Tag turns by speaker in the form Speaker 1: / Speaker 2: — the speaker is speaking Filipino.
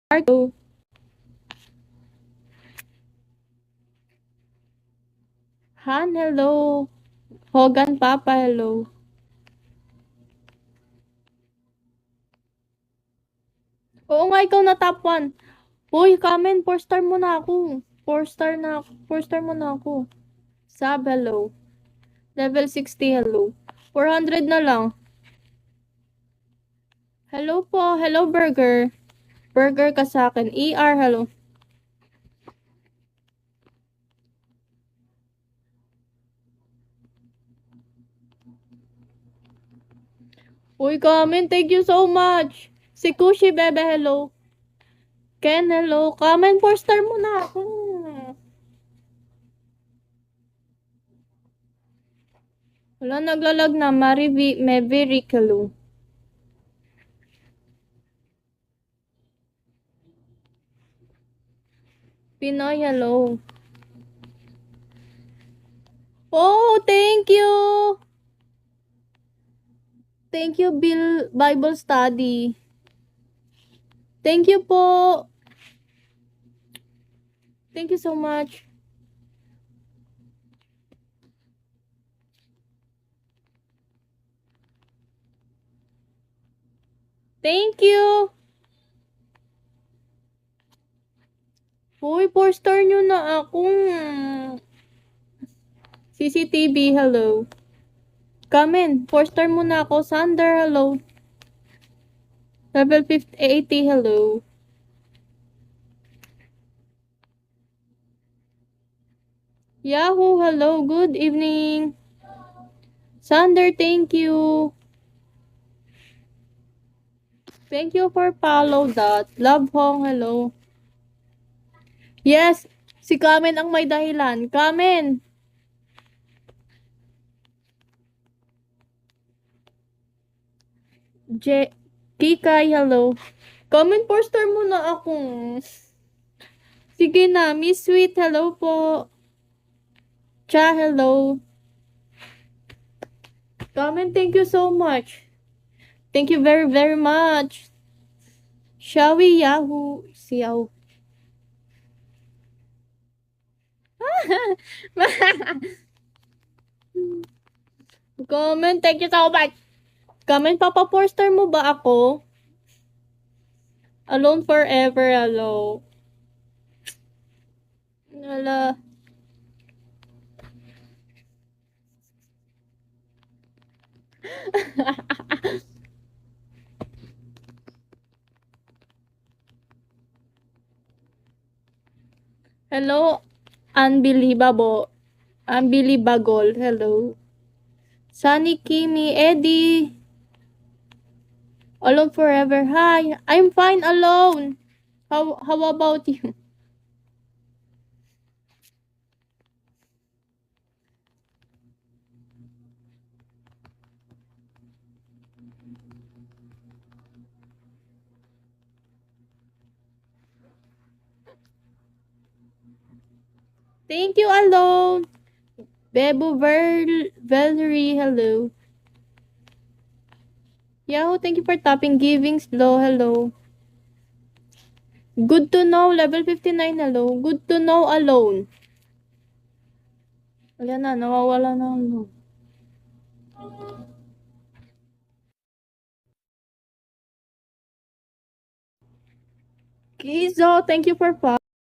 Speaker 1: Marco. Han, hello. Hogan Papa, hello. Oo nga, ikaw na top 1. Uy, Kamen, 4 star mo na ako. 4 star mo na ako. Sub, hello. Level 60, hello. 400 na lang. Hello po, hello Burger. Burger ka sa akin. ER, hello. Uy, Kamen, thank you so much. Si Kushi, bebe, hello. Ken, hello. Kamen, 4 star mo na ako. Wala, naglalag na. Mevirikalu. Pinoy, hello. Oh, thank you. Thank you, Bill Bible Study. Thank you po. Thank you so much. Thank you. Uy, 4 star nyo na ako. CCTV, hello. Kamen, 4 star mo na ako. Sander, hello. Level 50, 80, hello. Yahoo, hello. Good evening. Sander, thank you. Thank you for follow that. Love Hong, hello. Yes, si Kamen ang may dahilan. Kamen. Kikay, hello. Kamen, 4 star mo na ako. Sige na, Miss Sweet, hello po. Cha, hello. Kamen, thank you so much. Thank you very, very much. Shall we Yahoo? Siyaw. Comment, thank you so much. Comment, papa 4 star mo ba ako? Alone forever, hello. Wala. Hello, unbelievable. Unbelievable, hello. Sunny, Kimi, Eddie. Alone forever. Hi, I'm fine alone. How about you? Thank you alone. Bebo Valerie, hello. Yahoo, thank you for tapping. Giving slow, hello. Good to know, level 59, hello. Good to know alone. Wala na, nawawala na alone. Kizo, thank you for